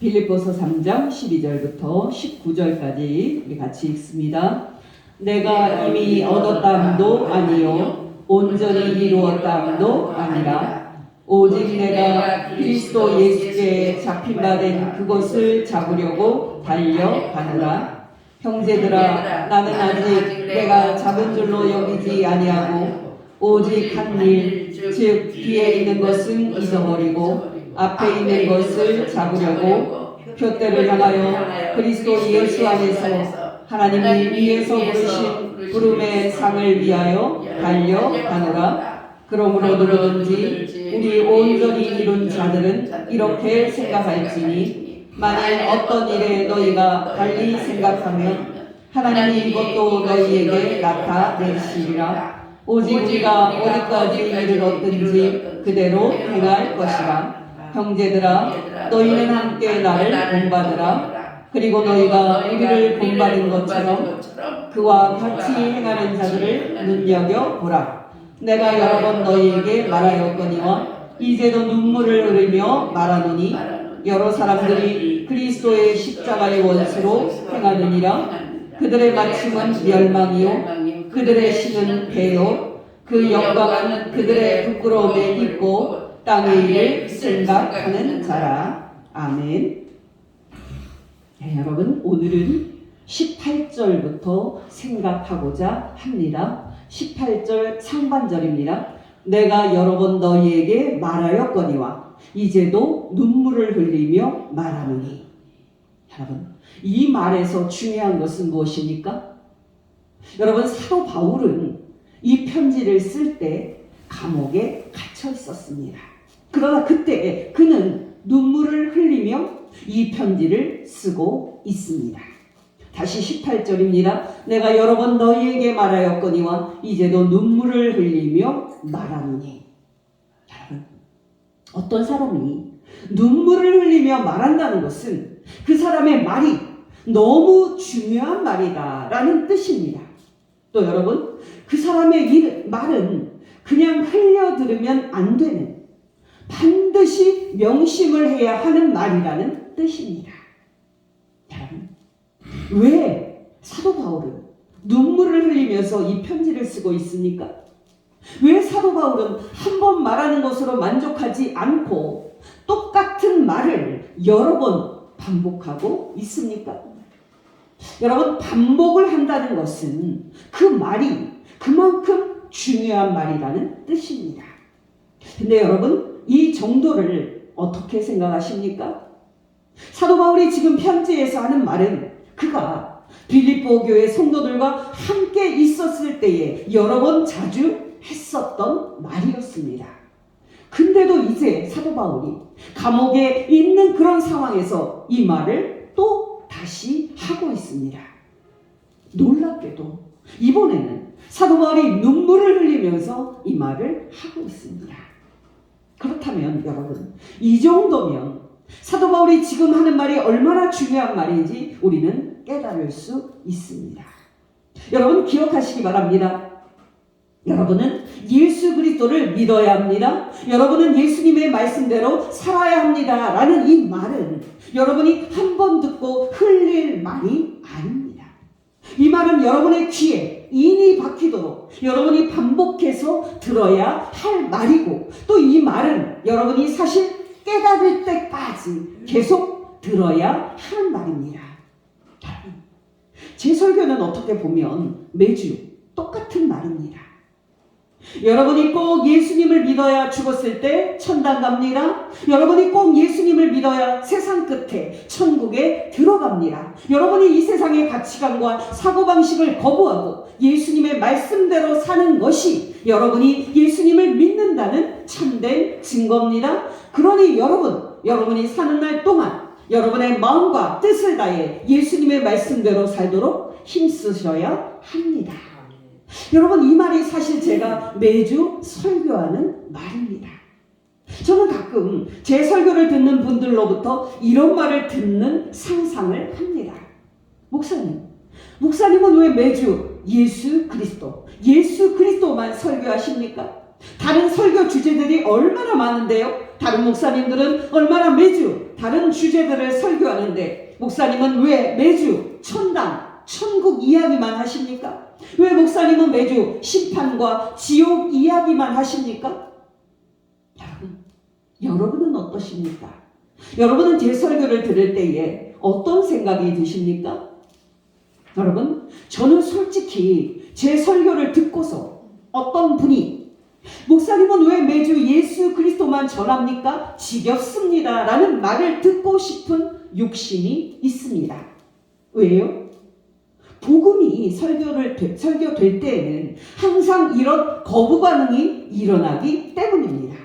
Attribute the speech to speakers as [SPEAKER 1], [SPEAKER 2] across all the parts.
[SPEAKER 1] 빌립보서 3장 12절부터 19절까지 우리 같이 읽습니다. 내가 이미 얻었다함도 아니요 온전히 이루었다함도 아니라 오직 내가 그리스도 예수께 잡힌 바 된 그것을 잡으려고 달려가노라. 형제들아, 나는 아직 내가 잡은 줄로 여기지 아니하고 오직 한 일, 즉 뒤에 있는 것은 잊어버리고 앞에 있는 것을 잡으려고 표대를 향하여 그리스도 예수 안에서 하나님이 위에서 부르신 부름의 상을 위하여 달려가노라. 그러므로 누구든지 우리 온전히 이룬 자들은 이렇게 생각할지니 만일 어떤 일에 너희가 달리 생각하면 하나님이 이것도 너희에게 나타내시리라. 오직 우리가 어디까지 이르렀든지 그대로 행할 것이라. 형제들아, 너희는 함께 나를 본받으라. 그리고 너희가 우리를 본받은 것처럼 그와 같이 행하는 자들을 눈여겨보라. 내가 여러 번 너희에게 말하였거니와 이제도 눈물을 흘리며 말하노니 여러 사람들이 그리스도의 십자가의 원수로 행하느니라. 그들의 마침은 멸망이요 그들의 신은 배요 그 영광은 그들의 부끄러움에 있고 땅의 일을 생각하는 자라. 아멘. 네, 여러분, 오늘은 18절부터 생각하고자 합니다. 18절 상반절입니다. 내가 여러 번 너희에게 말하였거니와 이제도 눈물을 흘리며 말하노니. 여러분, 이 말에서 중요한 것은 무엇입니까? 여러분, 사도 바울은 이 편지를 쓸 때 감옥에 갇혀 있었습니다. 그러나 그때 그는 눈물을 흘리며 이 편지를 쓰고 있습니다. 다시 18절입니다. 내가 여러 번 너희에게 말하였거니와 이제도 눈물을 흘리며 말하노니. 여러분, 어떤 사람이 눈물을 흘리며 말한다는 것은 그 사람의 말이 너무 중요한 말이다 라는 뜻입니다. 또 여러분, 그 사람의 말은 그냥 흘려 들으면 안 되는, 반드시 명심을 해야 하는 말이라는 뜻입니다. 여러분, 왜 사도 바울은 눈물을 흘리면서 이 편지를 쓰고 있습니까? 왜 사도 바울은 한 번 말하는 것으로 만족하지 않고 똑같은 말을 여러 번 반복하고 있습니까? 여러분, 반복을 한다는 것은 그 말이 그만큼 중요한 말이라는 뜻입니다. 근데 여러분, 이 정도를 어떻게 생각하십니까? 사도 바울이 지금 편지에서 하는 말은 그가 빌립보 교회 성도들과 함께 있었을 때에 여러 번 자주 했었던 말이었습니다. 근데도 이제 사도 바울이 감옥에 있는 그런 상황에서 이 말을 또 다시 하고 있습니다. 놀랍게도 이번에는 사도 바울이 눈물을 흘리면서 이 말을 하고 있습니다. 그렇다면 여러분, 이 정도면 사도 바울이 지금 하는 말이 얼마나 중요한 말인지 우리는 깨달을 수 있습니다. 여러분, 기억하시기 바랍니다. 여러분은 예수 그리스도를 믿어야 합니다. 여러분은 예수님의 말씀대로 살아야 합니다 라는 이 말은 여러분이 한 번 듣고 흘릴 말이 아닙니다. 이 말은 여러분의 귀에 인이 박히도록 여러분이 반복해서 들어야 할 말이고, 또 이 말은 여러분이 사실 깨달을 때까지 계속 들어야 하는 말입니다. 제 설교는 어떻게 보면 매주 똑같은 말입니다. 여러분이 꼭 예수님을 믿어야 죽었을 때 천당 갑니다. 여러분이 꼭 예수님을 믿어야 세상 끝에 천국에 들어갑니다. 여러분이 이 세상의 가치관과 사고방식을 거부하고 예수님의 말씀대로 사는 것이 여러분이 예수님을 믿는다는 참된 증거입니다. 그러니 여러분이 사는 날 동안 여러분의 마음과 뜻을 다해 예수님의 말씀대로 살도록 힘쓰셔야 합니다. 여러분, 이 말이 사실 제가 매주 설교하는 말입니다. 저는 가끔 제 설교를 듣는 분들로부터 이런 말을 듣는 상상을 합니다. 목사님은 왜 매주 예수 그리스도만 설교하십니까? 다른 설교 주제들이 얼마나 많은데요? 다른 목사님들은 얼마나 매주 다른 주제들을 설교하는데 목사님은 왜 매주 천당, 천국 이야기만 하십니까? 왜 목사님은 매주 심판과 지옥 이야기만 하십니까? 여러분은 어떠십니까? 여러분은 제 설교를 들을 때에 어떤 생각이 드십니까? 여러분, 저는 솔직히 제 설교를 듣고서 어떤 분이 목사님은 왜 매주 예수 그리스도만 전합니까? 지겹습니다 라는 말을 듣고 싶은 욕심이 있습니다. 왜요? 복음이 설교될 때에는 항상 이런 거부 반응이 일어나기 때문입니다.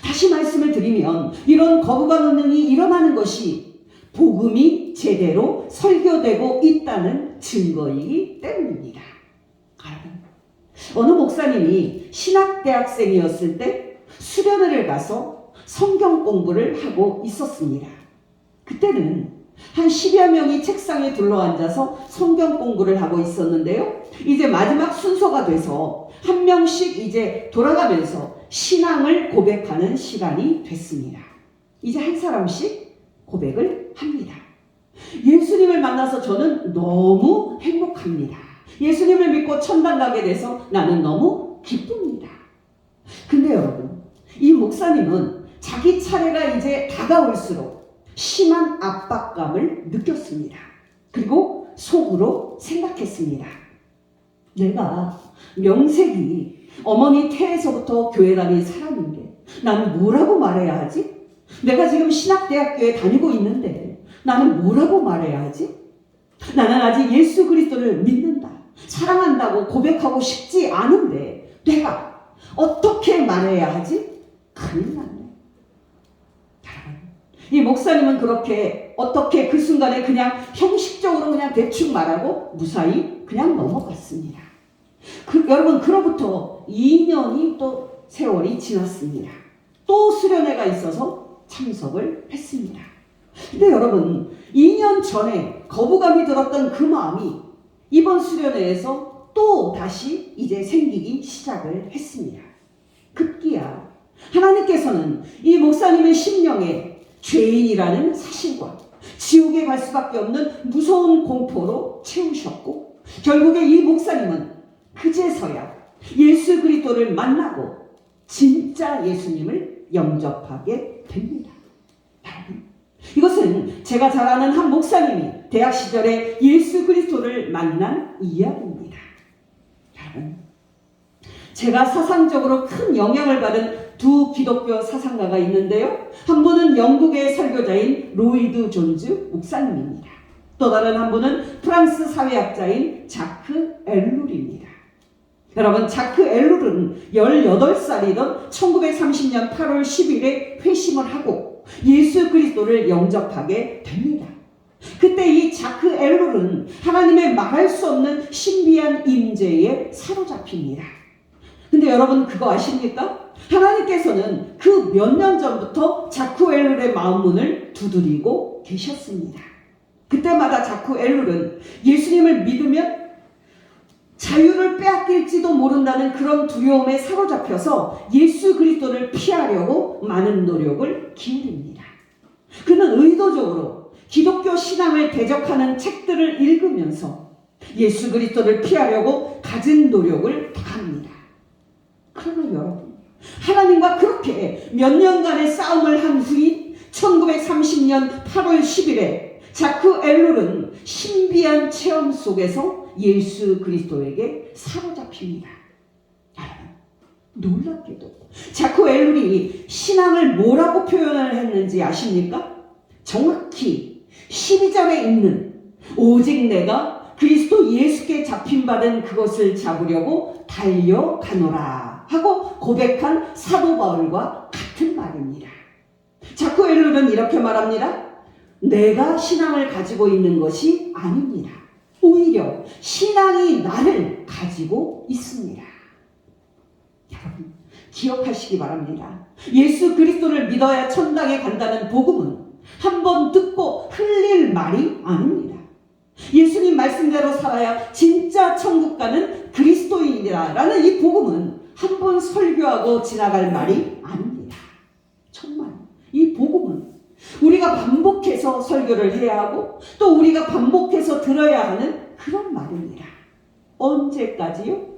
[SPEAKER 1] 다시 말씀을 드리면 이런 거부 반응이 일어나는 것이 복음이 제대로 설교되고 있다는 증거이기 때문입니다. 어느 목사님이 신학대학생이었을 때 수련회를 가서 성경 공부를 하고 있었습니다. 그때는 한 10여 명이 책상에 둘러앉아서 성경 공부를 하고 있었는데요. 이제 마지막 순서가 돼서 한 명씩 이제 돌아가면서 신앙을 고백하는 시간이 됐습니다. 이제 한 사람씩 고백을 합니다. 예수님을 만나서 저는 너무 행복합니다. 예수님을 믿고 천당 가게 돼서 나는 너무 기쁩니다. 근데 여러분, 이 목사님은 자기 차례가 이제 다가올수록 심한 압박감을 느꼈습니다. 그리고 속으로 생각했습니다. 내가 명색이 어머니 태에서부터 교회 다닌 사람인데 나는 뭐라고 말해야 하지? 내가 지금 신학대학교에 다니고 있는데 나는 뭐라고 말해야 하지? 나는 아직 예수 그리스도를 믿는다, 사랑한다고 고백하고 싶지 않은데 내가 어떻게 말해야 하지? 큰일 났네. 이 목사님은 그렇게 어떻게 그 순간에 그냥 형식적으로 그냥 대충 말하고 무사히 그냥 넘어갔습니다. 여러분, 그로부터 2년이 또 세월이 지났습니다. 또 수련회가 있어서 참석을 했습니다. 근데 여러분, 2년 전에 거부감이 들었던 그 마음이 이번 수련회에서 또 다시 이제 생기기 시작을 했습니다. 급기야 하나님께서는 이 목사님의 심령에 죄인이라는 사실과 지옥에 갈 수밖에 없는 무서운 공포로 채우셨고, 결국에 이 목사님은 그제서야 예수 그리스도를 만나고 진짜 예수님을 영접하게 됩니다. 이것은 제가 잘 아는 한 목사님이 대학 시절에 예수 그리스도를 만난 이야기입니다. 여러분, 제가 사상적으로 큰 영향을 받은 두 기독교 사상가가 있는데요. 한 분은 영국의 설교자인 로이드 존즈 목사님입니다. 또 다른 한 분은 프랑스 사회학자인 자크 엘룰입니다. 여러분, 자크 엘룰은 18살이던 1930년 8월 10일에 회심을 하고 예수 그리스도를 영접하게 됩니다. 그때 이 자크 엘룰은 하나님의 말할 수 없는 신비한 임재에 사로잡힙니다. 근데 여러분, 그거 아십니까? 하나님께서는 그 몇 년 전부터 자크 엘룰의 마음문을 두드리고 계셨습니다. 그때마다 자크 엘룰은 예수님을 믿으면 자유를 빼앗길지도 모른다는 그런 두려움에 사로잡혀서 예수 그리스도를 피하려고 많은 노력을 기울입니다. 그는 의도적으로 기독교 신앙을 대적하는 책들을 읽으면서 예수 그리스도를 피하려고 갖은 노력을 다합니다. 그러나 여러분, 하나님과 그렇게 몇 년간의 싸움을 한 후인 1930년 8월 10일에 자크 엘룰은 신비한 체험 속에서 예수 그리스도에게 사로잡힙니다. 놀랍게도 자크 엘룰이 신앙을 뭐라고 표현을 했는지 아십니까? 정확히 12절에 있는 오직 내가 그리스도 예수께 잡힌받은 그것을 잡으려고 달려가노라 하고 고백한 사도 바울과 같은 말입니다. 자크 엘룰은 이렇게 말합니다. 내가 신앙을 가지고 있는 것이 아닙니다. 오히려 신앙이 나를 가지고 있습니다. 여러분, 기억하시기 바랍니다. 예수 그리스도를 믿어야 천당에 간다는 복음은 한 번 듣고 흘릴 말이 아닙니다. 예수님 말씀대로 살아야 진짜 천국 가는 그리스도인이라는 이 복음은 한 번 설교하고 지나갈 말이 아닙니다. 우리가 반복해서 설교를 해야 하고 또 우리가 반복해서 들어야 하는 그런 말입니다. 언제까지요?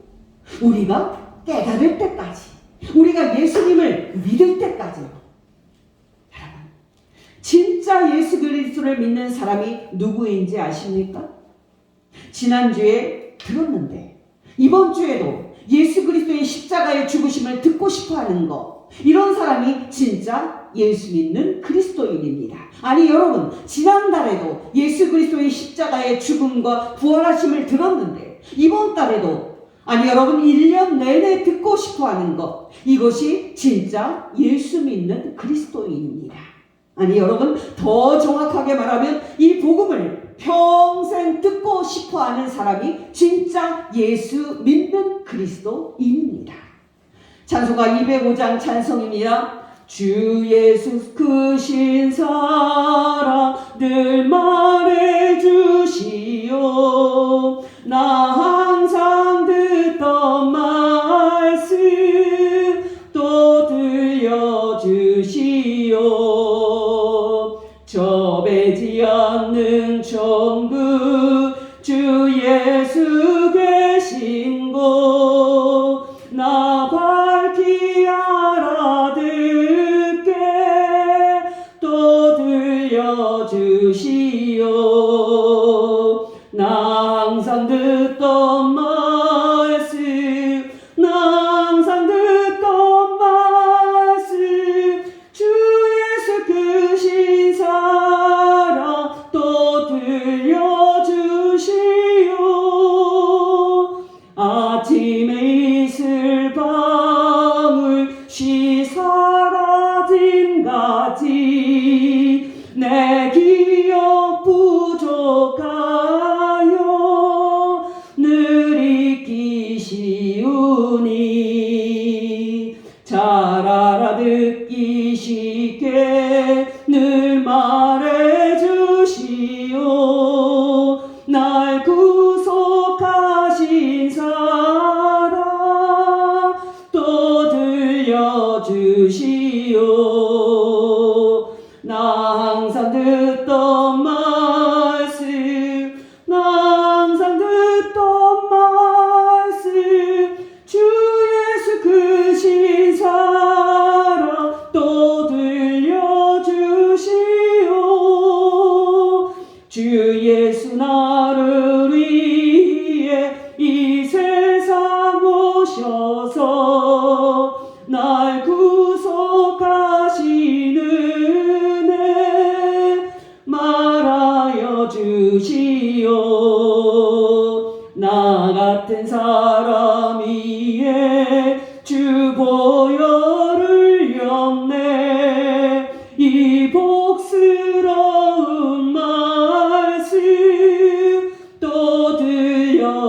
[SPEAKER 1] 우리가 깨달을 때까지, 우리가 예수님을 믿을 때까지요. 여러분, 진짜 예수 그리스도를 믿는 사람이 누구인지 아십니까? 지난주에 들었는데 이번 주에도 예수 그리스도의 십자가의 죽으심을 듣고 싶어하는 것, 이런 사람이 진짜 예수 믿는 그리스도인입니다. 아니 여러분, 지난달에도 예수 그리스도의 십자가의 죽음과 부활하심을 들었는데 이번 달에도, 아니 여러분, 1년 내내 듣고 싶어하는 것, 이것이 진짜 예수 믿는 그리스도인입니다. 아니 여러분, 더 정확하게 말하면 이 복음을 평생 듣고 싶어하는 사람이 진짜 예수 믿는 그리스도인입니다. 찬송가 205장 찬송입니다. 주 예수 크신 사랑 늘 말해주시오. 나 항상 듣던 말씀 또 들려주시오. 좁지 않는 천국 주 예수 계신 곳 나 밝히 알아듣게 또 들려주시오. 나 항상 듣던 말씀, 나 항상 듣던 말씀, 주 예수 크신 사랑 또 들려주시오. 아침에 이슬 방울 쉬 사라진 가지 내 기억 부족하여 늘 잊기 쉬우니 잘 알아듣기 쉽게 늘 말해주시오. 날 구속하신 사랑 또 들려주시오. 나 항상 듣던 말씀, 나 항상 듣던 말씀, 주 예수 크신 사랑 또 들려주시오. 주 예수 나를 위해 이 세상 오셔서 날 구속하신 은혜 말하여 주시오. 나 같은 사람 위에 주 보혈을 였네. 이 복스러운 말씀 또 들려주시오.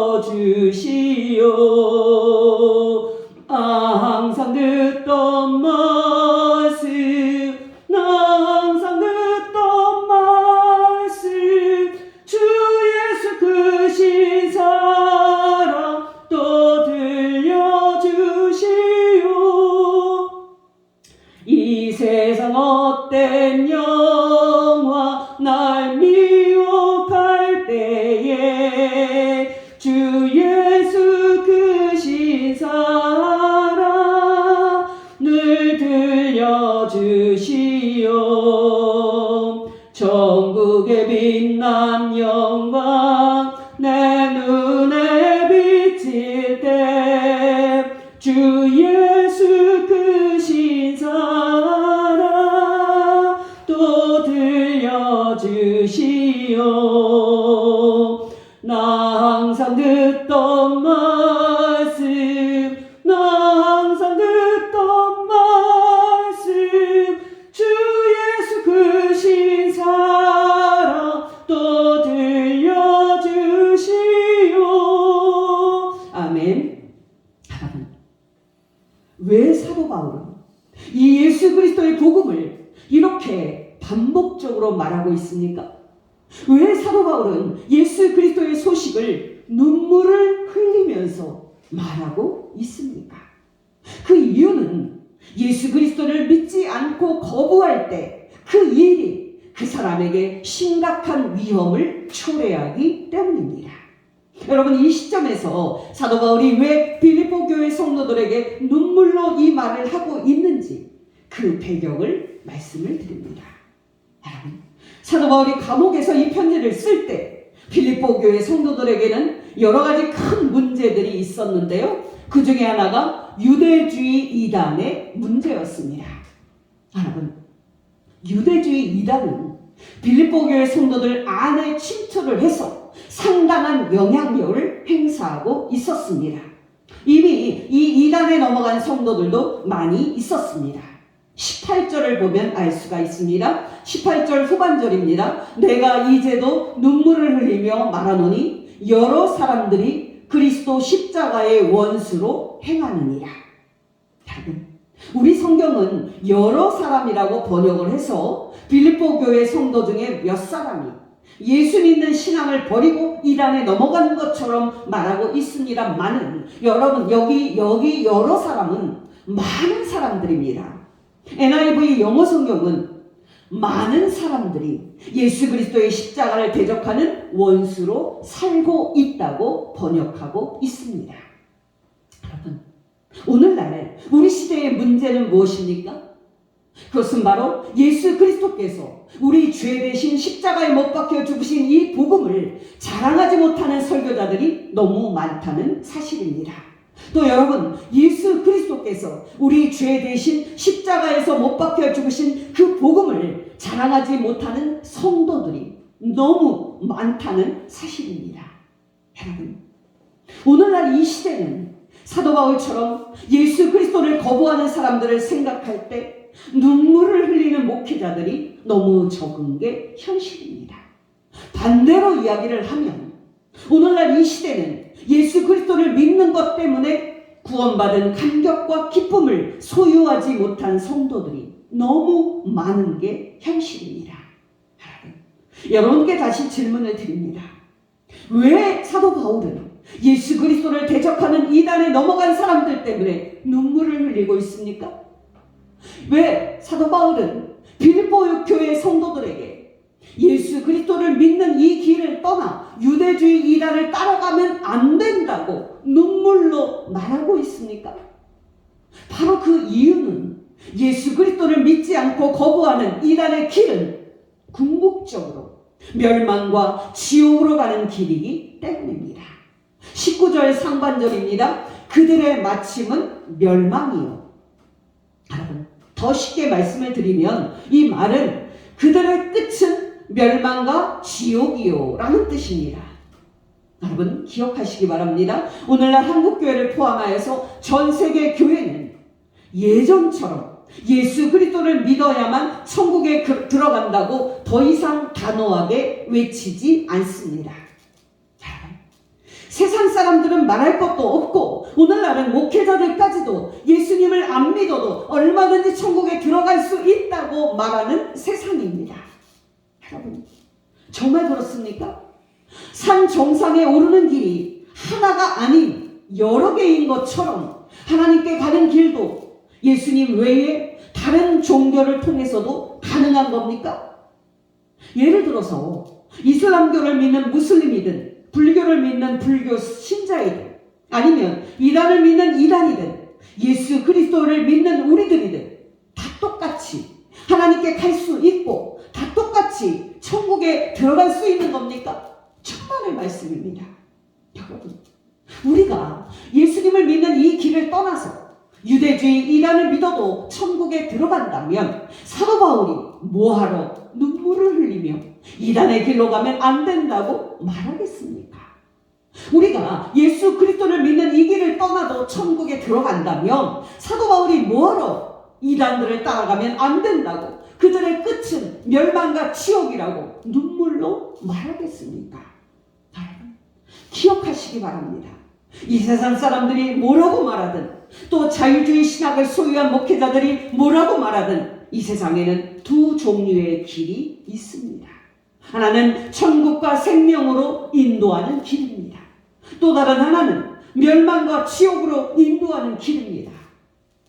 [SPEAKER 1] 항상 듣던 말씀, 나 항상 듣던 말씀, 주 예수 크신 사랑 또 들려주시오. 이 세상 헛된 영화 날 미혹할 때에 주 예수 크신 사랑 늘 들려주시오. 천국의 빛난 영광 내 눈에 비칠 때 주 예수 크신 사랑 또 들려주시오. 나 항상 듣던 말씀, 나 항상 듣던 말씀, 주 예수 크신 사랑 또 들려주시오. 아멘. 왜 사도 바울은 이 예수 그리스도의 복음을 이렇게 반복적으로 말하고 있습니까? 왜 사도 바울은 예수 그리스도의 소식을 눈물을 흘리면서 말하고 있습니까? 그 이유는 예수 그리스도를 믿지 않고 거부할 때 그 일이 그 사람에게 심각한 위험을 초래하기 때문입니다. 여러분, 이 시점에서 사도 바울이 왜 빌립보 교회 성도들에게 눈물로 이 말을 하고 있는지 그 배경을 말씀을 드립니다. 여러분, 사도 바울이 감옥에서 이 편지를 쓸 때 빌립보 교회 성도들에게는 여러 가지 큰 문제들이 있었는데요. 그 중에 하나가 유대주의 이단의 문제였습니다. 여러분, 유대주의 이단은 빌립보 교회 성도들 안에 침투를 해서 상당한 영향력을 행사하고 있었습니다. 이미 이 이단에 넘어간 성도들도 많이 있었습니다. 18절을 보면 알 수가 있습니다. 18절 후반절입니다. 내가 이제도 눈물을 흘리며 말하노니 여러 사람들이 그리스도 십자가의 원수로 행하느니라. 여러분, 우리 성경은 여러 사람이라고 번역을 해서 빌립보 교회 성도 중에 몇 사람이 예수 믿는 신앙을 버리고 이단에 넘어간 것처럼 말하고 있습니다만은 여러분, 여기 여러 사람은 많은 사람들입니다. NIV 영어 성경은 많은 사람들이 예수 그리스도의 십자가를 대적하는 원수로 살고 있다고 번역하고 있습니다. 여러분, 오늘날 우리 시대의 문제는 무엇입니까? 그것은 바로 예수 그리스도께서 우리 죄 대신 십자가에 못 박혀 죽으신 이 복음을 자랑하지 못하는 설교자들이 너무 많다는 사실입니다. 또 여러분, 예수 그리스도께서 우리 죄 대신 십자가에서 못 박혀 죽으신 그 복음을 자랑하지 못하는 성도들이 너무 많다는 사실입니다. 여러분, 오늘날 이 시대는 사도 바울처럼 예수 그리스도를 거부하는 사람들을 생각할 때 눈물을 흘리는 목회자들이 너무 적은 게 현실입니다. 반대로 이야기를 하면 오늘날 이 시대는 예수 그리스도를 믿는 것 때문에 구원받은 감격과 기쁨을 소유하지 못한 성도들이 너무 많은 게 현실입니다. 여러분께 다시 질문을 드립니다. 왜 사도 바울은 예수 그리스도를 대적하는 이단에 넘어간 사람들 때문에 눈물을 흘리고 있습니까? 왜 사도 바울은 빌립보 교회 성도들에게 예수 그리스도를 믿는 이 길을 떠나 유대주의 이단을 따라가면 안 된다고 눈물로 말하고 있습니까? 바로 그 이유는 예수 그리스도를 믿지 않고 거부하는 이단의 길은 궁극적으로 멸망과 지옥으로 가는 길이기 때문입니다. 19절 상반절입니다. 그들의 마침은 멸망이요. 여러분, 더 쉽게 말씀을 드리면 이 말은 그들의 끝은 멸망과 지옥이요 라는 뜻입니다. 여러분, 기억하시기 바랍니다. 오늘날 한국교회를 포함하여서 전 세계 교회는 예전처럼 예수 그리스도를 믿어야만 천국에 들어간다고 더 이상 단호하게 외치지 않습니다. 세상 사람들은 말할 것도 없고 오늘날은 목회자들까지도 예수님을 안 믿어도 얼마든지 천국에 들어갈 수 있다고 말하는 세상입니다. 여러분, 정말 그렇습니까? 산 정상에 오르는 길이 하나가 아닌 여러 개인 것처럼 하나님께 가는 길도 예수님 외에 다른 종교를 통해서도 가능한 겁니까? 예를 들어서 이슬람교를 믿는 무슬림이든 불교를 믿는 불교 신자이든 아니면 이단을 믿는 이단이든 예수 그리스도를 믿는 우리들이든 다 똑같이 하나님께 갈 수 있고 다 똑같이 천국에 들어갈 수 있는 겁니까? 천만의 말씀입니다. 여러분, 우리가 예수님을 믿는 이 길을 떠나서 유대주의 이단을 믿어도 천국에 들어간다면 사도 바울이 뭐하러 눈물을 흘리며 이단의 길로 가면 안 된다고 말하겠습니까? 우리가 예수 그리스도를 믿는 이 길을 떠나도 천국에 들어간다면 사도 바울이 뭐하러 이단들을 따라가면 안 된다고 그들의 끝은 멸망과 지옥이라고 눈물로 말하겠습니까? 기억하시기 바랍니다. 이 세상 사람들이 뭐라고 말하든 또 자유주의 신학을 소유한 목회자들이 뭐라고 말하든 이 세상에는 두 종류의 길이 있습니다. 하나는 천국과 생명으로 인도하는 길입니다. 또 다른 하나는 멸망과 지옥으로 인도하는 길입니다.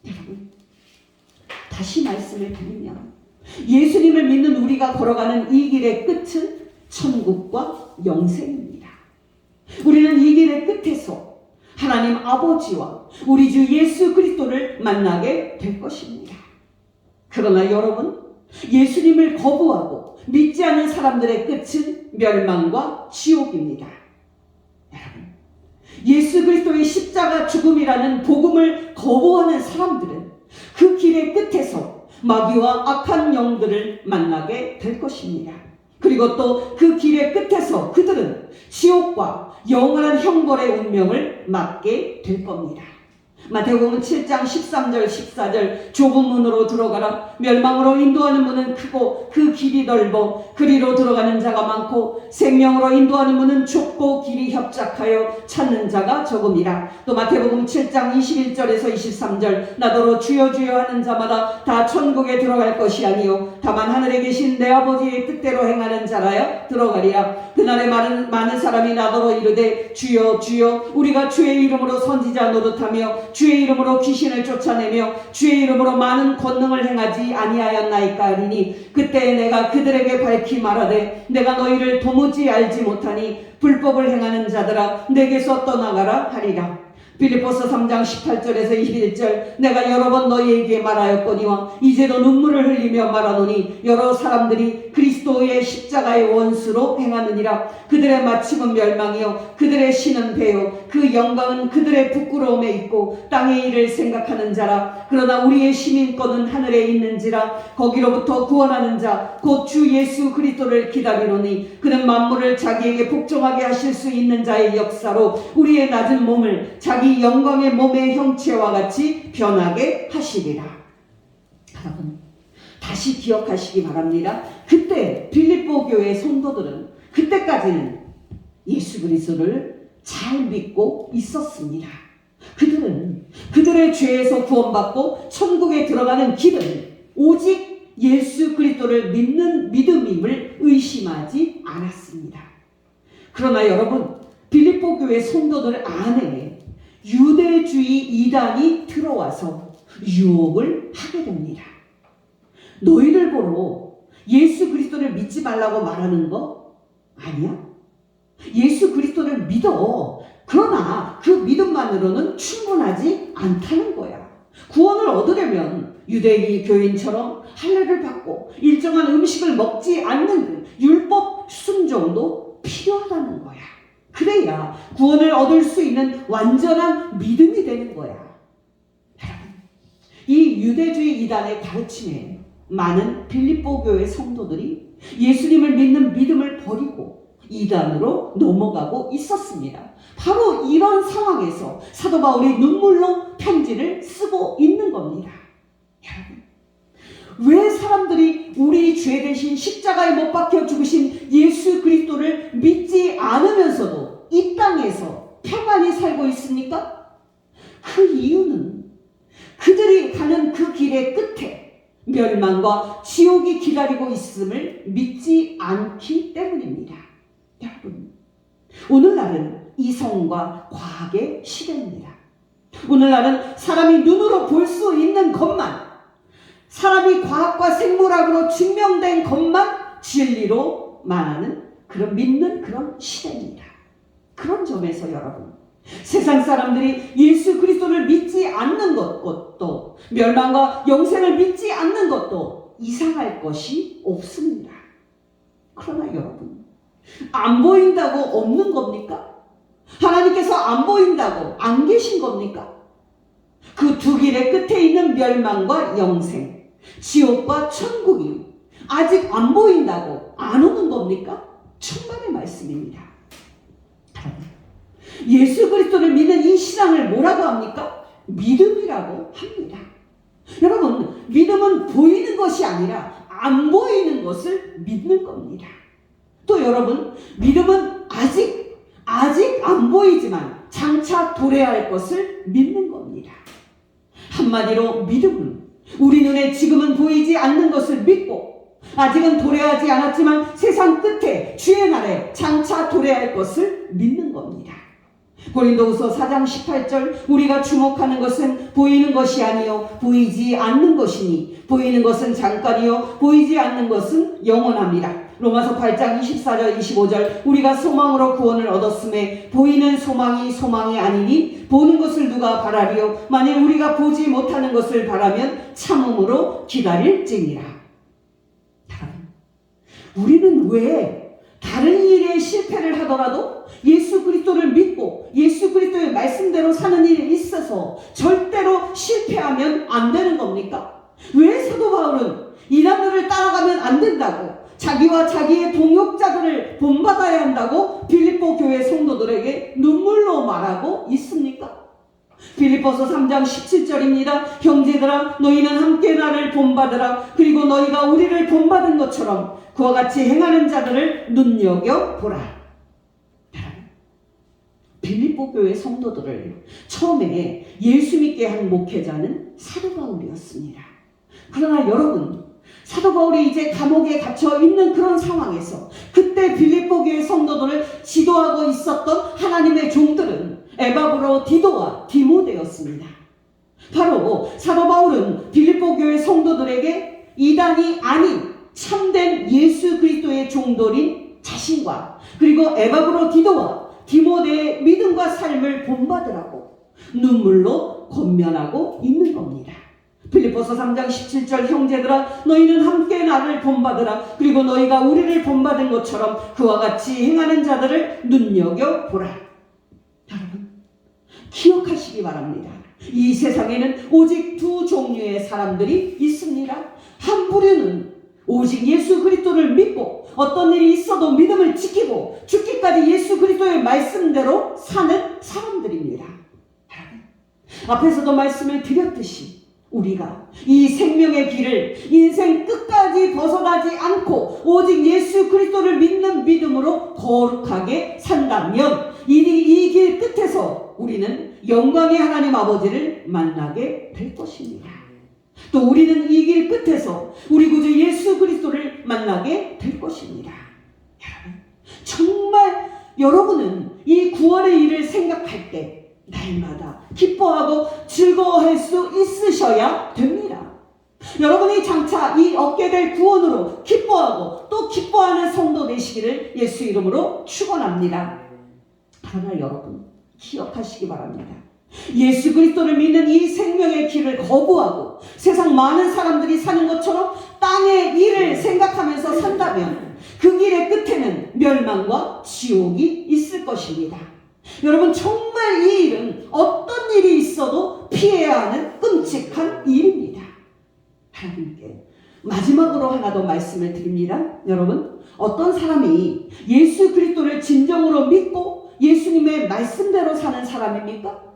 [SPEAKER 1] 여러분, 다시 말씀을 드리면 예수님을 믿는 우리가 걸어가는 이 길의 끝은 천국과 영생입니다. 우리는 이 길의 끝에서 하나님 아버지와 우리 주 예수 그리스도를 만나게 될 것입니다. 그러나 여러분, 예수님을 거부하고 믿지 않는 사람들의 끝은 멸망과 지옥입니다. 여러분, 예수 그리스도의 십자가 죽음이라는 복음을 거부하는 사람들은 그 길의 끝에서 마귀와 악한 영들을 만나게 될 것입니다. 그리고 또 그 길의 끝에서 그들은 지옥과 영원한 형벌의 운명을 맞게 될 겁니다. 마태복음 7장 13절 14절 좁은 문으로 들어가라. 멸망으로 인도하는 문은 크고 그 길이 넓어 그리로 들어가는 자가 많고 생명으로 인도하는 문은 좁고 길이 협착하여 찾는 자가 적음이라. 또 마태복음 7장 21절에서 23절 나더러 주여 주여 하는 자마다 다 천국에 들어갈 것이 아니요 다만 하늘에 계신 내 아버지의 뜻대로 행하는 자라야 들어가리라. 그날에 많은 사람이 나더러 이르되 주여 주여 우리가 주의 이름으로 선지자 노릇하며 주의 이름으로 귀신을 쫓아내며 주의 이름으로 많은 권능을 행하지 아니하였나이까 하리니 그때 내가 그들에게 밝히 말하되 내가 너희를 도무지 알지 못하니 불법을 행하는 자들아 내게서 떠나가라 하리라. 빌립보서 3장 18절에서 21절 내가 여러 번 너희에게 말하였거니와 이제도 눈물을 흘리며 말하노니 여러 사람들이 그리스도의 십자가의 원수로 행하느니라. 그들의 마침은 멸망이요 그들의 신은 배요 그 영광은 그들의 부끄러움에 있고 땅의 일을 생각하는 자라. 그러나 우리의 시민권은 하늘에 있는지라. 거기로부터 구원하는 자 곧 주 예수 그리스도를 기다리노니 그는 만물을 자기에게 복종하게 하실 수 있는 자의 역사로 우리의 낮은 몸을 자기 영광의 몸의 형체와 같이 변하게 하시리라. 여러분, 다시 기억하시기 바랍니다. 그때 빌립보 교회 성도들은 그때까지는 예수 그리스도를 잘 믿고 있었습니다. 그들은 그들의 죄에서 구원받고 천국에 들어가는 길은 오직 예수 그리스도를 믿는 믿음임을 의심하지 않았습니다. 그러나 여러분, 빌립보 교회 성도들 안에 유대주의 이단이 들어와서 유혹을 하게 됩니다. 너희들 보러 예수 그리스도를 믿지 말라고 말하는 거 아니야? 예수 그리스도를 믿어. 그러나 그 믿음만으로는 충분하지 않다는 거야. 구원을 얻으려면 유대인 교인처럼 할례를 받고 일정한 음식을 먹지 않는 그 율법 순종도 필요하다는 거야. 그래야 구원을 얻을 수 있는 완전한 믿음이 되는 거야. 여러분, 이 유대주의 이단의 가르침에 많은 빌립보 교회 성도들이 예수님을 믿는 믿음을 버리고 이단으로 넘어가고 있었습니다. 바로 이런 상황에서 사도 바울이 눈물로 편지를 쓰고 있는 겁니다. 여러분, 왜 사람들이 우리 죄 대신 십자가에 못 박혀 죽으신 예수 그리스도를 믿지 않으면서도 이 땅에서 평안히 살고 있습니까? 그 이유는 그들이 가는 그 길의 끝에 멸망과 지옥이 기다리고 있음을 믿지 않기 때문입니다. 여러분, 오늘날은 이성과 과학의 시대입니다. 오늘날은 사람이 눈으로 볼 수 있는 것만, 사람이 과학과 생물학으로 증명된 것만 진리로 말하는 그런 믿는 그런 시대입니다. 그런 점에서 여러분, 세상 사람들이 예수 그리스도를 믿지 않는 것도 멸망과 영생을 믿지 않는 것도 이상할 것이 없습니다. 그러나 여러분, 안 보인다고 없는 겁니까? 하나님께서 안 보인다고 안 계신 겁니까? 그 두 길의 끝에 있는 멸망과 영생, 지옥과 천국이 아직 안 보인다고 안 오는 겁니까? 천만의 말씀입니다. 예수 그리스도를 믿는 이 신앙을 뭐라고 합니까? 믿음이라고 합니다. 여러분, 믿음은 보이는 것이 아니라 안 보이는 것을 믿는 겁니다. 또 여러분, 믿음은 아직 안 보이지만 장차 도래할 것을 믿는 겁니다. 한마디로 믿음은 우리 눈에 지금은 보이지 않는 것을 믿고 아직은 도래하지 않았지만 세상 끝에 주의 날에 장차 도래할 것을 믿는 겁니다. 고린도후서 4장 18절 우리가 주목하는 것은 보이는 것이 아니요 보이지 않는 것이니 보이는 것은 잠깐이요 보이지 않는 것은 영원합니다. 로마서 8장 24절 25절 우리가 소망으로 구원을 얻었음에 보이는 소망이 아니니 보는 것을 누가 바라리요 만일 우리가 보지 못하는 것을 바라면 참음으로 기다릴지니라. 우리는 왜 다른 일에 실패를 하더라도 예수 그리스도를 믿고 예수 그리스도의 말씀대로 사는 일이 있어서 절대로 실패하면 안 되는 겁니까? 왜 사도 바울은 이단들을 따라가면 안 된다고, 자기와 자기의 동역자들을 본받아야 한다고 빌립보 교회 성도들에게 눈물로 말하고 있습니까? 빌립보서 3장 17절입니다. 형제들아 너희는 함께 나를 본받으라. 그리고 너희가 우리를 본받은 것처럼 그와 같이 행하는 자들을 눈여겨보라. 빌립보 교회 성도들을 처음에 예수 믿게 한 목회자는 사도 바울이었습니다. 그러나 여러분, 사도 바울이 이제 감옥에 갇혀 있는 그런 상황에서 그때 빌립보 교회 성도들을 지도하고 있었던 하나님의 종들은 에바브로 디도와 디모데였습니다. 바로 사도 바울은 빌립보 교회 성도들에게 이단이 아닌 참된 예수 그리스도의 종들인 자신과 그리고 에바브로 디도와 디모데의 믿음과 삶을 본받으라고 눈물로 권면하고 있는 겁니다. 빌립보서 3장 17절 형제들아 너희는 함께 나를 본받으라. 그리고 너희가 우리를 본받은 것처럼 그와 같이 행하는 자들을 눈여겨보라. 여러분 기억하시기 바랍니다. 이 세상에는 오직 두 종류의 사람들이 있습니다. 한 부류는 오직 예수 그리스도를 믿고 어떤 일이 있어도 믿음을 지키고 죽기까지 예수 그리스도의 말씀대로 사는 사람들입니다. 앞에서도 말씀을 드렸듯이 우리가 이 생명의 길을 인생 끝까지 벗어나지 않고 오직 예수 그리스도를 믿는 믿음으로 거룩하게 산다면 이 길 끝에서 우리는 영광의 하나님 아버지를 만나게 될 것입니다. 또 우리는 이 길 끝에서 우리 구주 예수 그리스도를 만나게 될 것입니다. 여러분, 정말 여러분은 이 구원의 일을 생각할 때 날마다 기뻐하고 즐거워할 수 있으셔야 됩니다. 여러분이 장차 이 얻게 될 구원으로 기뻐하고 또 기뻐하는 성도 되시기를 예수 이름으로 축원합니다. 그러나 여러분 기억하시기 바랍니다. 예수 그리스도를 믿는 이 생명의 길을 거부하고 세상 많은 사람들이 사는 것처럼 땅의 일을 생각하면서 산다면 그 길의 끝에는 멸망과 지옥이 있을 것입니다. 여러분 정말 이 일은 어떤 일이 있어도 피해야 하는 끔찍한 일입니다. 하나님께 마지막으로 하나 더 말씀을 드립니다. 여러분 어떤 사람이 예수 그리스도를 진정으로 믿고 예수님의 말씀대로 사는 사람입니까?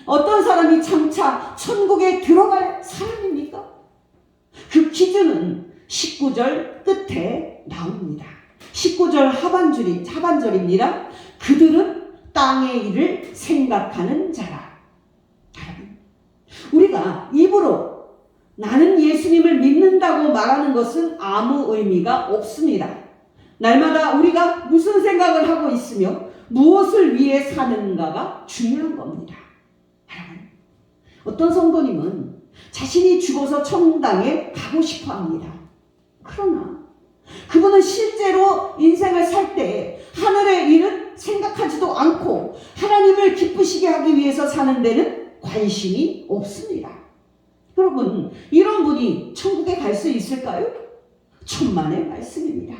[SPEAKER 1] 어떤 사람이 장차 천국에 들어갈 사람입니까? 그 기준은 19절 끝에 나옵니다. 19절 하반절입니다. 그들은 땅의 일을 생각하는 자라. 우리가 입으로 나는 예수님을 믿는다고 말하는 것은 아무 의미가 없습니다. 날마다 우리가 무슨 생각을 하고 있으며 무엇을 위해 사는가가 중요한 겁니다. 어떤 성도님은 자신이 죽어서 천당에 가고 싶어 합니다. 그러나 그분은 실제로 인생을 살 때 하늘의 일은 생각하지도 않고 하나님을 기쁘시게 하기 위해서 사는 데는 관심이 없습니다. 여러분 이런 분이 천국에 갈 수 있을까요? 천만의 말씀입니다.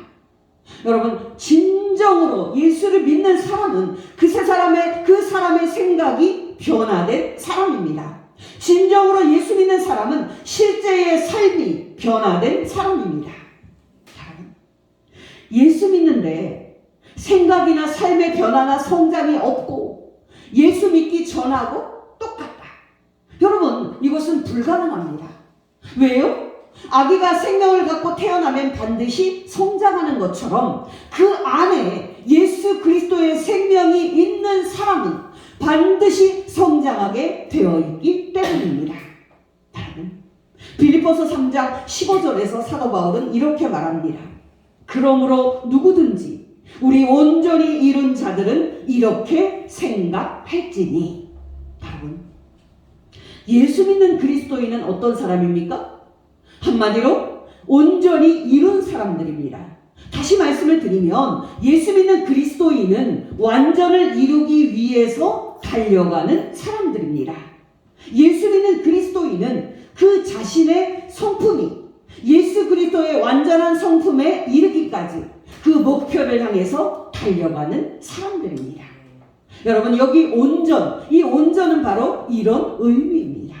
[SPEAKER 1] 여러분 진정으로 예수를 믿는 사람은 그 사람의 생각이 변화된 사람입니다. 진정으로 예수 믿는 사람은 실제의 삶이 변화된 사람입니다. 예수 믿는데 생각이나 삶의 변화나 성장이 없고 예수 믿기 전하고 똑같다. 여러분 이것은 불가능합니다. 왜요? 아기가 생명을 갖고 태어나면 반드시 성장하는 것처럼 그 안에 예수 그리스도의 생명이 있는 사람은 반드시 성장하게 되어 있기 때문입니다. 빌립보서 3장 15절에서 사도 바울은 이렇게 말합니다. 그러므로 누구든지 우리 온전히 이룬 자들은 이렇게 생각할지니. 여러분, 예수 믿는 그리스도인은 어떤 사람입니까? 한마디로 온전히 이룬 사람들입니다. 다시 말씀을 드리면 예수 믿는 그리스도인은 완전을 이루기 위해서 달려가는 사람들입니다. 예수 믿는 그리스도인은 그 자신의 성품이 예수 그리스도의 완전한 성품에 이르기까지 그 목표를 향해서 달려가는 사람들입니다. 여러분, 여기 온전, 이 온전은 바로 이런 의미입니다.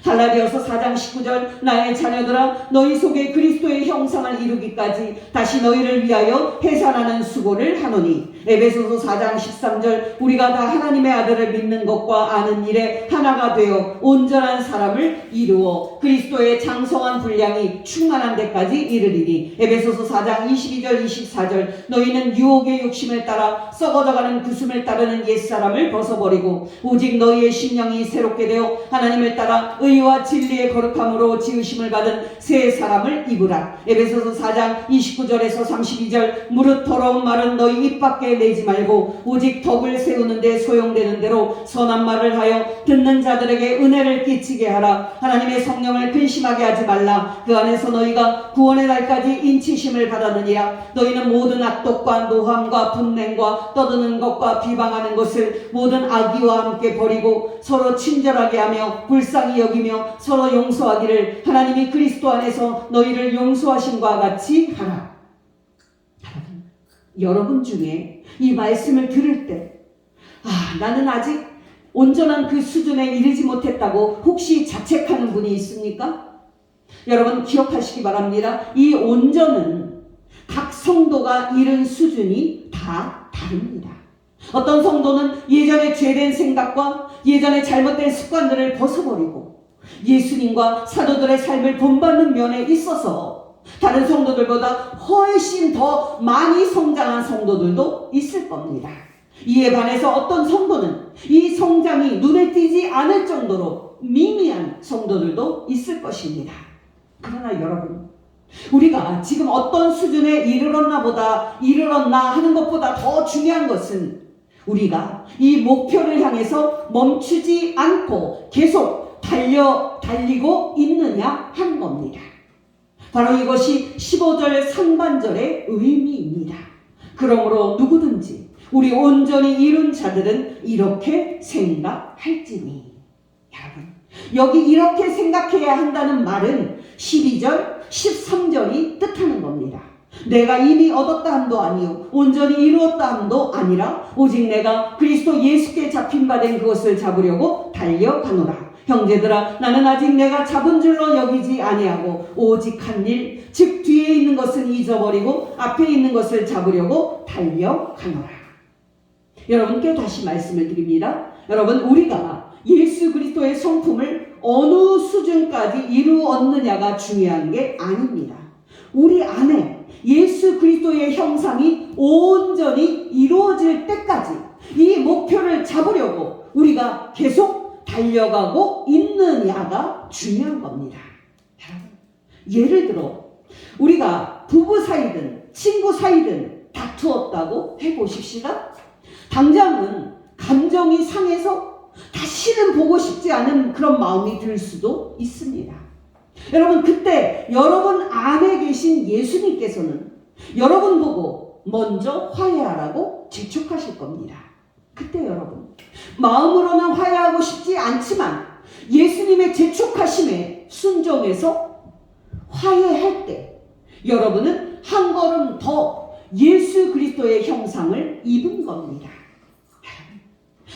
[SPEAKER 1] 갈라디아서 4장 19절, 나의 자녀들아 너희 속에 그리스도의 형상을 이루기까지 다시 너희를 위하여 해산하는 수고를 하노니. 에베소서 4장 13절, 우리가 다 하나님의 아들을 믿는 것과 아는 일에 하나가 되어 온전한 사람을 이루어 그리스도의 장성한 분량이 충만한 데까지 이르리니. 에베소서 4장 22절 24절, 너희는 유혹의 욕심을 따라 썩어져가는 구슴을 따르는 옛사람을 벗어버리고 오직 너희의 심령이 새롭게 되어 하나님을 따라 의와 진리의 거룩함으로 지으심을 받은 새 사람을 입으라. 에베소서 4장 29절에서 32절, 무릇 더러운 말은 너희 입 밖에 내지 말고 오직 덕을 세우는 데 소용되는 대로 선한 말을 하여 듣는 자들에게 은혜를 끼치게 하라. 하나님의 성령을 근심하게 하지 말라. 그 안에서 너희가 구원의 날까지 인치심을 받았느니라. 너희는 모든 악독과 노함과 분냉과 떠드는 것과 비방하는 것을 모든 악의와 함께 버리고 서로 친절하게 하며 불쌍히 여기며 서로 용서하기를 하나님이 그리스도 안에서 너희를 용서하신과 같이 하라. 여러분 중에 이 말씀을 들을 때 나는 아직 온전한 그 수준에 이르지 못했다고 혹시 자책하는 분이 있습니까? 여러분 기억하시기 바랍니다. 이 온전은 각 성도가 이른 수준이 다 다릅니다. 어떤 성도는 예전에 죄된 생각과 예전에 잘못된 습관들을 벗어버리고 예수님과 사도들의 삶을 본받는 면에 있어서 다른 성도들보다 훨씬 더 많이 성장한 성도들도 있을 겁니다. 이에 반해서 어떤 성도는 이 성장이 눈에 띄지 않을 정도로 미미한 성도들도 있을 것입니다. 그러나 여러분, 우리가 지금 어떤 수준에 이르렀나 하는 것보다 더 중요한 것은 우리가 이 목표를 향해서 멈추지 않고 계속 달리고 있느냐 하는 겁니다. 바로 이것이 15절 상반절의 의미입니다. 그러므로 누구든지 우리 온전히 이룬 자들은 이렇게 생각할지니. 여러분, 여기 이렇게 생각해야 한다는 말은 12절, 13절이 뜻하는 겁니다. 내가 이미 얻었다 함도 아니요 온전히 이루었다 함도 아니라 오직 내가 그리스도 예수께 잡힌 바 된 그것을 잡으려고 달려가노라. 형제들아, 나는 아직 내가 잡은 줄로 여기지 아니하고 오직 한 일, 즉 뒤에 있는 것은 잊어버리고 앞에 있는 것을 잡으려고 달려가노라. 여러분께 다시 말씀을 드립니다. 여러분, 우리가 예수 그리스도의 성품을 어느 수준까지 이루었느냐가 중요한 게 아닙니다. 우리 안에 예수 그리스도의 형상이 온전히 이루어질 때까지 이 목표를 잡으려고 우리가 계속 달려가고 있느냐가 중요한 겁니다. 예를 들어 우리가 부부 사이든 친구 사이든 다투었다고 해보십시다. 당장은 감정이 상해서 다시는 보고 싶지 않은 그런 마음이 들 수도 있습니다. 여러분, 그때 여러분 안에 계신 예수님께서는 여러분 보고 먼저 화해하라고 재촉하실 겁니다. 그때 여러분, 마음으로는 화해하고 싶지 않지만 예수님의 재촉하심에 순종해서 화해할 때 여러분은 한 걸음 더 예수 그리스도의 형상을 입은 겁니다.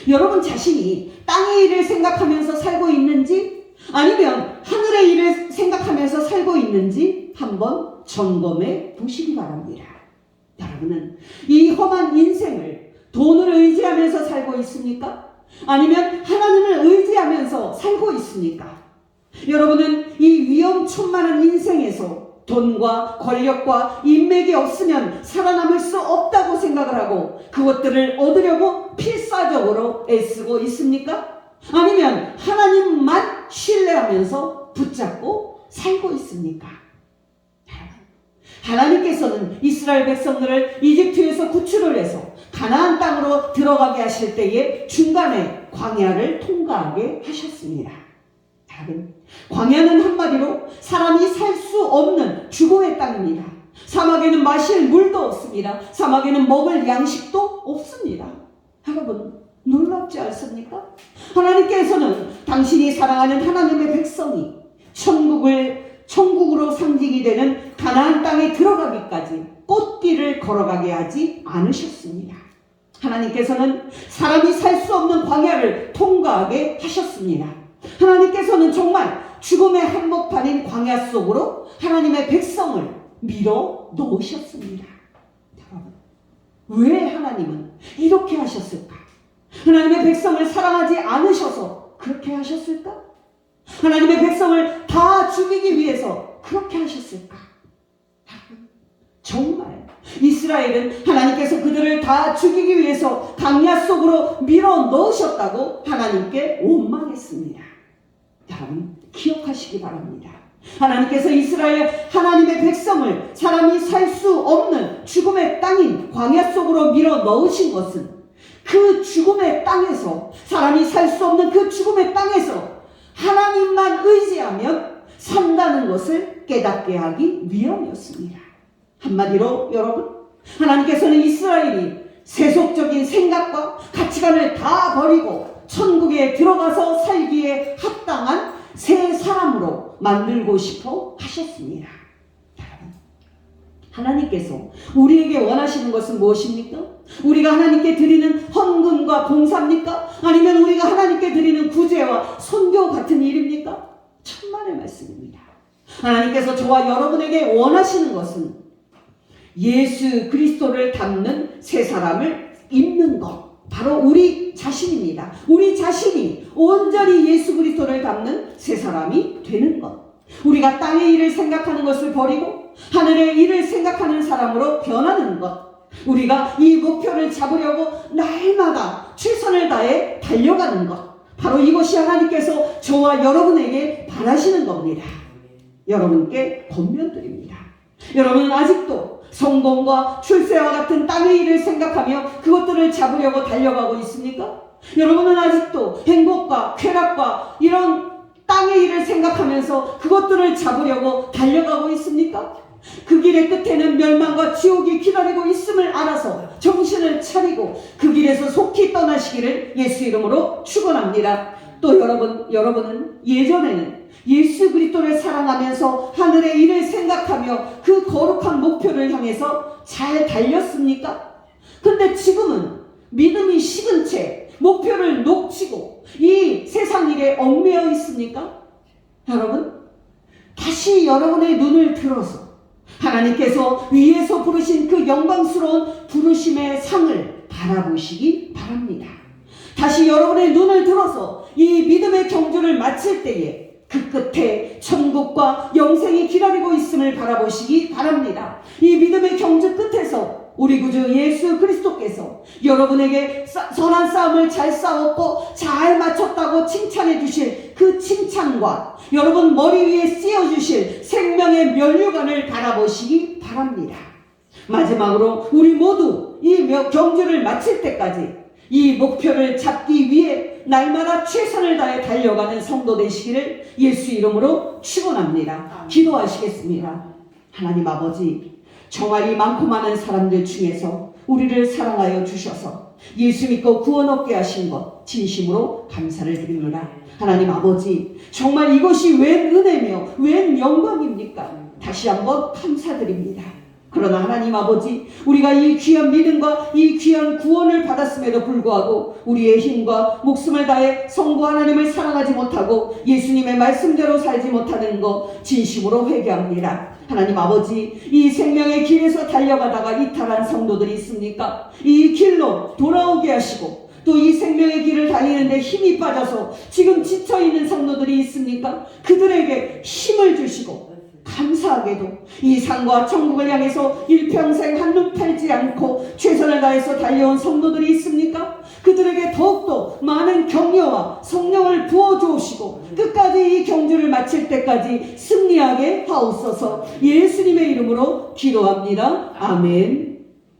[SPEAKER 1] 여러분 자신이 땅의 일을 생각하면서 살고 있는지 아니면 하늘의 일을 생각하면서 살고 있는지 한번 점검해 보시기 바랍니다. 여러분은 이 험한 인생을 돈을 의지하면서 살고 있습니까? 아니면 하나님을 의지하면서 살고 있습니까? 여러분은 이 위험천만한 인생에서 돈과 권력과 인맥이 없으면 살아남을 수 없다고 생각을 하고 그것들을 얻으려고 필사적으로 애쓰고 있습니까? 아니면 하나님만 신뢰하면서 붙잡고 살고 있습니까? 하나님께서는 이스라엘 백성들을 이집트에서 구출을 해서 가나안 땅으로 들어가게 하실 때에 중간에 광야를 통과하게 하셨습니다. 여러분, 광야는 한마디로 사람이 살 수 없는 죽음의 땅입니다. 사막에는 마실 물도 없습니다. 사막에는 먹을 양식도 없습니다. 여러분, 놀랍지 않습니까? 하나님께서는 당신이 사랑하는 하나님의 백성이 천국으로 상징이 되는 가나안 땅에 들어가기까지 꽃길을 걸어가게 하지 않으셨습니다. 하나님께서는 사람이 살 수 없는 광야를 통과하게 하셨습니다. 하나님께서는 정말 죽음의 한복판인 광야 속으로 하나님의 백성을 밀어 넣으셨습니다. 여러분, 왜 하나님은 이렇게 하셨을까? 하나님의 백성을 사랑하지 않으셔서 그렇게 하셨을까? 하나님의 백성을 다 죽이기 위해서 그렇게 하셨을까? 정말 이스라엘은 하나님께서 그들을 다 죽이기 위해서 광야 속으로 밀어 넣으셨다고 하나님께 원망했습니다. 여러분, 기억하시기 바랍니다. 하나님께서 이스라엘 하나님의 백성을 사람이 살 수 없는 죽음의 땅인 광야 속으로 밀어 넣으신 것은 그 죽음의 땅에서, 사람이 살 수 없는 그 죽음의 땅에서 하나님만 의지하면 산다는 것을 깨닫게 하기 위함이었습니다. 한마디로 여러분, 하나님께서는 이스라엘이 세속적인 생각과 가치관을 다 버리고 천국에 들어가서 살기에 합당한 새 사람으로 만들고 싶어 하셨습니다. 하나님께서 우리에게 원하시는 것은 무엇입니까? 우리가 하나님께 드리는 헌금과 봉사입니까? 아니면 우리가 하나님께 드리는 구제와 선교 같은 일입니까? 천만의 말씀입니다. 하나님께서 저와 여러분에게 원하시는 것은 예수 그리스도를 닮는 새 사람을 입는 것, 바로 우리 자신입니다. 우리 자신이 온전히 예수 그리스도를 닮는 새 사람이 되는 것. 우리가 땅의 일을 생각하는 것을 버리고 하늘의 일을 생각하는 사람으로 변하는 것. 우리가 이 목표를 잡으려고 날마다 최선을 다해 달려가는 것. 바로 이것이 하나님께서 저와 여러분에게 바라시는 겁니다. 여러분께 권면드립니다. 여러분은 아직도 성공과 출세와 같은 땅의 일을 생각하며 그것들을 잡으려고 달려가고 있습니까? 여러분은 아직도 행복과 쾌락과 이런 땅의 일을 생각하면서 그것들을 잡으려고 달려가고 있습니까? 그 길의 끝에는 멸망과 지옥이 기다리고 있음을 알아서 정신을 차리고 그 길에서 속히 떠나시기를 예수 이름으로 축원합니다. 또 여러분은 예전에는 예수 그리스도를 사랑하면서 하늘의 일을 생각하며 그 거룩한 목표를 향해서 잘 달렸습니까? 근데 지금은 믿음이 식은 채 목표를 놓치고 이 세상 일에 얽매여 있습니까? 여러분, 다시 여러분의 눈을 들어서 하나님께서 위에서 부르신 그 영광스러운 부르심의 상을 바라보시기 바랍니다. 다시 여러분의 눈을 들어서 이 믿음의 경주를 마칠 때에 그 끝에 천국과 영생이 기다리고 있음을 바라보시기 바랍니다. 이 믿음의 경주 끝에서 우리 구주 예수 그리스도께서 여러분에게 선한 싸움을 잘 싸웠고 잘 마쳤다고 칭찬해 주실 그 칭찬과 여러분 머리 위에 씌워 주실 생명의 면류관을 바라보시기 바랍니다. 마지막으로 우리 모두 이 경주를 마칠 때까지 이 목표를 잡기 위해 날마다 최선을 다해 달려가는 성도 되시기를 예수 이름으로 축원합니다. 기도하시겠습니다. 하나님 아버지, 정말이 많고 많은 사람들 중에서 우리를 사랑하여 주셔서 예수 믿고 구원 얻게 하신 것 진심으로 감사를 드립니다. 하나님 아버지, 정말 이것이 웬 은혜며 웬 영광입니까? 다시 한번 감사드립니다. 그러나 하나님 아버지, 우리가 이 귀한 믿음과 이 귀한 구원을 받았음에도 불구하고 우리의 힘과 목숨을 다해 성부 하나님을 사랑하지 못하고 예수님의 말씀대로 살지 못하는 것 진심으로 회개합니다. 하나님 아버지, 이 생명의 길에서 달려가다가 이탈한 성도들이 있습니까? 이 길로 돌아오게 하시고 또 이 생명의 길을 달리는데 힘이 빠져서 지금 지쳐있는 성도들이 있습니까? 그들에게 힘을 주시고 감사하게도 이 상과 천국을 향해서 일평생 한눈 팔지 않고 최선을 다해서 달려온 성도들이 있습니까? 그들에게 더욱더 많은 격려와 성령을 부어주시고 끝까지 이 경주를 마칠 때까지 승리하게 하옵소서. 예수님의 이름으로 기도합니다. 아멘.